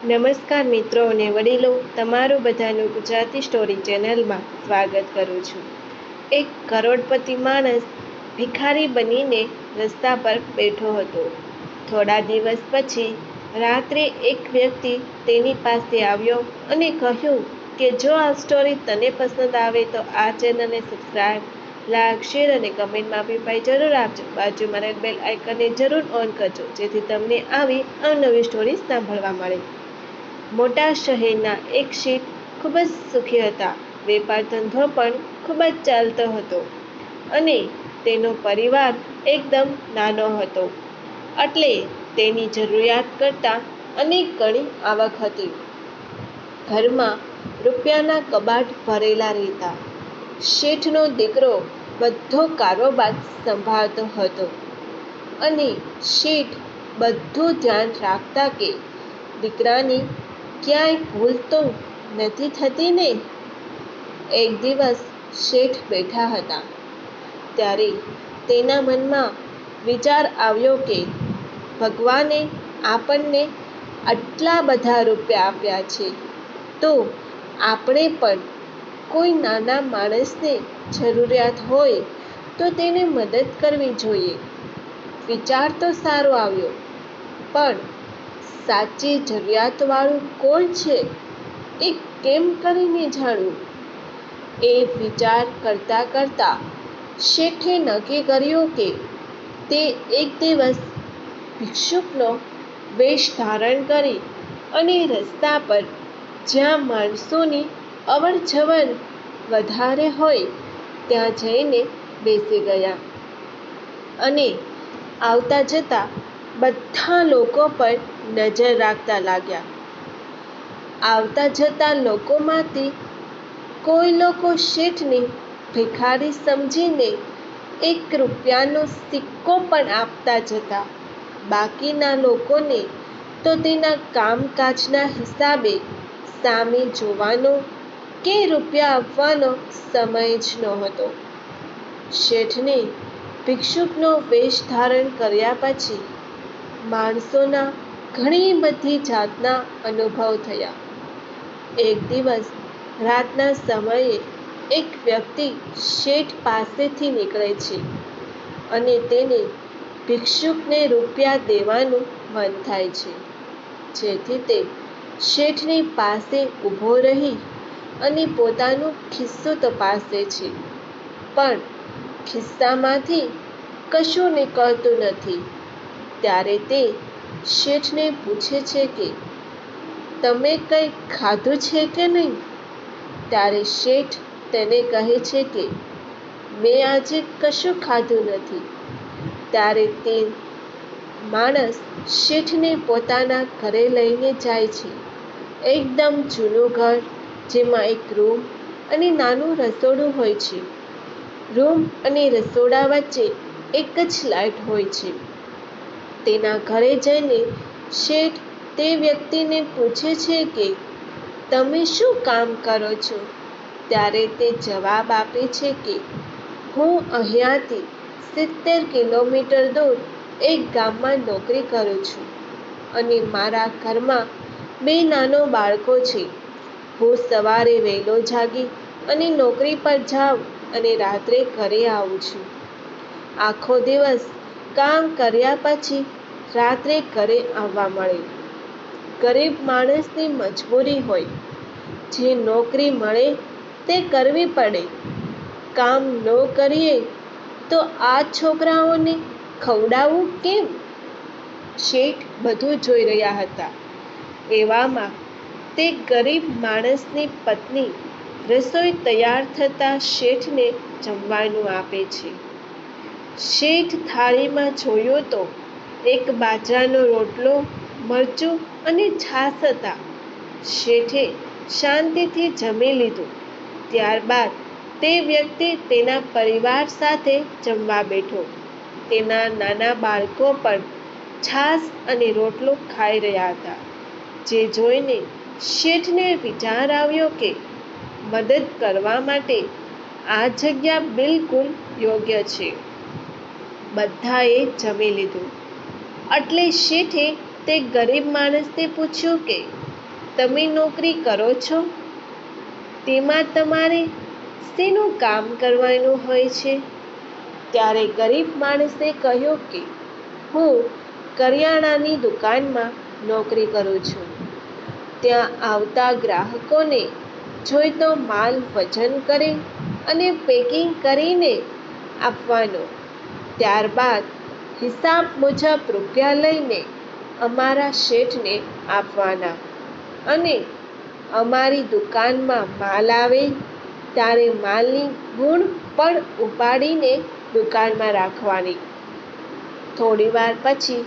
નમસ્કાર મિત્રો અને વડીલો, તમારું બધાનું ગુજરાતી સ્ટોરી ચેનલમાં સ્વાગત કરું છું. એક કરોડપતિ માણસ ભિખારી બનીને રસ્તા પર બેઠો હતો. થોડા દિવસ પછી રાત્રે એક વ્યક્તિ તેની પાસે આવ્યો અને કહ્યું કે જો આ સ્ટોરી તને પસંદ આવે તો આ ચેનલને સબસ્ક્રાઈબ, લાઈક, શેર અને કમેન્ટમાં અભિપ્રાય જરૂર આપજો. બાજુમાં રહેલ બેલ આઇકનને જરૂર ઓન કરજો જેથી તમને આવી અવનવી સ્ટોરી સાંભળવા મળે. મોટા શહેરના એક શેઠ ખૂબ જ સુખી હતા. વેપાર ધંધો પણ ખૂબ જ ચાલતો હતો અને તેનો પરિવાર એકદમ નાનો હતો, એટલે તેની જરૂરિયાત કરતાં અનેક ગણી આવક હતી. ઘરમાં રૂપિયાના કબાટ ભરેલા રહેતા. શેઠનો દીકરો બધો કારોબાર સંભાળતો હતો અને શેઠ બધું ધ્યાન રાખતા કે દીકરાની ક્યાંય ભૂલ તો નથી થતી ને. એક દિવસ શેઠ બેઠા હતા ત્યારે તેના મનમાં વિચાર આવ્યો કે ભગવાને આપણને આટલા બધા રૂપિયા આપ્યા છે તો આપણે પણ કોઈ નાના માણસને જરૂરિયાત હોય તો તેને મદદ કરવી જોઈએ. વિચાર તો સારો આવ્યો, પણ સાચી જરૂરિયાતવાળું કોણ છે એ કેમ કરીને જાણવું? એ વિચાર કરતા કરતા શેઠે નક્કી કર્યું કે તે એક દિવસ ભિક્ષુકનો વેશ ધારણ કરી અને રસ્તા પર જ્યાં માણસોની અવર જવર વધારે હોય ત્યાં જઈને બેસી ગયા અને આવતા જતા બધા લોકો પર નજર રાખતા લાગ્યા. આવતા જતા લોકોમાંથી કોઈ લોકો શેઠને ભિખારી સમજીને 1 રૂપિયાનો સિક્કો પણ આપતા જતા. બાકીના લોકોને તો તેના કામકાજના હિસાબે સામે જોવાનો કે રૂપિયા આપવાનો સમય જ નહોતો. શેઠને ભિક્ષુકનો વેશ ધારણ કર્યા પછી માણસોના ઘણી બધી જાતના અનુભવ થયા. એક દિવસ રાતના સમયે એક વ્યક્તિ શેઠ પાસેથી નીકળે છે અને તેને ભિક્ષુકને રૂપિયા દેવાનું મન થાય છે, જેથી તે શેઠની પાસે ઊભો રહી અને પોતાનો ખિસ્સો તપાસે છે, પણ ખિસ્સામાંથી કશું નીકળતું નથી. ત્યારે તે શેઠને પૂછે છે કે તમે કંઈ ખાધું છે કે નહીં? ત્યારે શેઠ તેને કહે છે કે મેં આજે કશું ખાધું નથી. ત્યારે તે માણસ શેઠને પોતાના ઘરે લઈને જાય છે. એકદમ જૂનું ઘર, જેમાં એક રૂમ અને નાનું રસોડું હોય છે. રૂમ અને રસોડા વચ્ચે એક જ લાઇટ હોય છે. તેના ઘરે જઈને શેઠ તે વ્યક્તિને પૂછે છે કે તમે શું કામ કરો છો? ત્યારે તે જવાબ આપે છે કે હું અહીંયાથી 70 કિલોમીટર દૂર એક ગામમાં નોકરી કરું છું અને મારા ઘરમાં 2 નાના બાળકો છે. હું સવારે વહેલો જાગી અને નોકરી પર જાઉં અને રાત્રે ઘરે આવું છું. આખો દિવસ કામ કર્યા પછી રાત્રે ઘરે આવવા મળે. ગરીબ માણસની મજબૂરી હોય, જે નોકરી મળે તે કરવી પડે. કામ ન કરીએ તો આ છોકરાઓને ખવડાવવું કેમ? શેઠ બધું જોઈ રહ્યા હતા. એવામાં તે ગરીબ માણસની પત્ની રસોઈ તૈયાર થતાં શેઠને જમવાનું આપે છે. શેઠ થાળીમાં જોયું તો એક બાજરાનો રોટલો, મરચું અને છાશ હતા. શેઠે શાંતિથી જમી લીધું. ત્યારબાદ તે વ્યક્તિ તેના પરિવાર સાથે જમવા બેઠો. તેના નાના બાળકો પણ છાશ અને રોટલો ખાઈ રહ્યા હતા. જે જોઈને શેઠને વિચાર આવ્યો કે મદદ કરવા માટે આ જગ્યા બિલકુલ યોગ્ય છે. બધાએ જમી લીધું એટલે શેઠે તે ગરીબ માણસને પૂછ્યું કે તમે નોકરી કરો છો તેમાં તમારે શેનું કામ કરવાનું હોય છે? ત્યારે ગરીબ માણસે કહ્યું કે હું કરિયાણાની દુકાનમાં નોકરી કરું છું. ત્યાં આવતા ગ્રાહકોને જોઈતો માલ વજન કરી અને પેકિંગ કરીને આપવાનો. ત્યારબાદ હિસાબ મુજબ રૂપિયા લઈને અમારા શેઠને આપવાના અને અમારી દુકાનમાં માલ આવે ત્યારે માલની ગુણ પણ ઉપાડીને દુકાનમાં રાખવાની. થોડીવાર પછી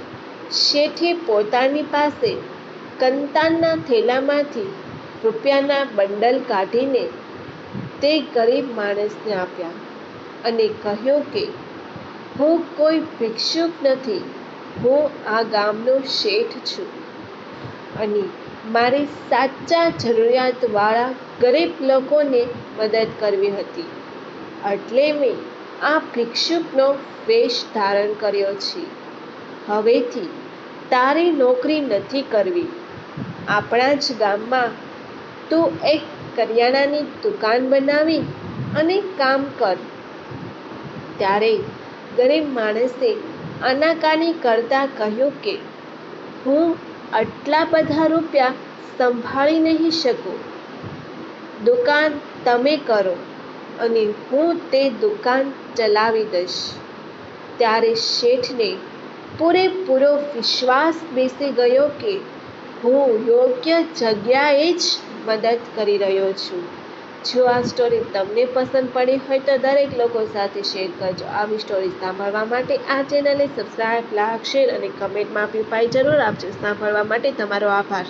શેઠે પોતાની પાસે કંતાનના થેલામાંથી રૂપિયાના બંડલ કાઢીને તે ગરીબ માણસને આપ્યા અને કહ્યું કે હું કોઈ ભિક્ષુક નથી, હું આ ગામનો શેઠ છું અને મારે સાચા જરૂરિયાતવાળા ગરીબ લોકોને મદદ કરવી હતી, એટલે મેં આ ભિક્ષુકનો વેશ ધારણ કર્યો છે. હવેથી તારે નોકરી નથી કરવી. આપણા જ ગામમાં તું એક કરિયાણાની દુકાન બનાવી અને કામ કર. ત્યારે ગરીબ માણસે આનાકાની કરતા કહ્યું કે હું આટલા બધા રૂપિયા સંભાળી નહીં શકું. દુકાન તમે કરો અને હું તે દુકાન ચલાવી દઈશ. ત્યારે શેઠને પૂરેપૂરો વિશ્વાસ બેસી ગયો કે હું યોગ્ય જગ્યાએ જ મદદ કરી રહ્યો છું. જો આ સ્ટોરી તમને પસંદ પડી હોય તો દરેક લોકો સાથે શેર કરજો. આવી સ્ટોરી સાંભળવા માટે આ ચેનલને સબસ્ક્રાઇબ, લાઈક, શેર અને કમેન્ટમાં આપી જરૂર આપજો. સાંભળવા માટે તમારો આભાર.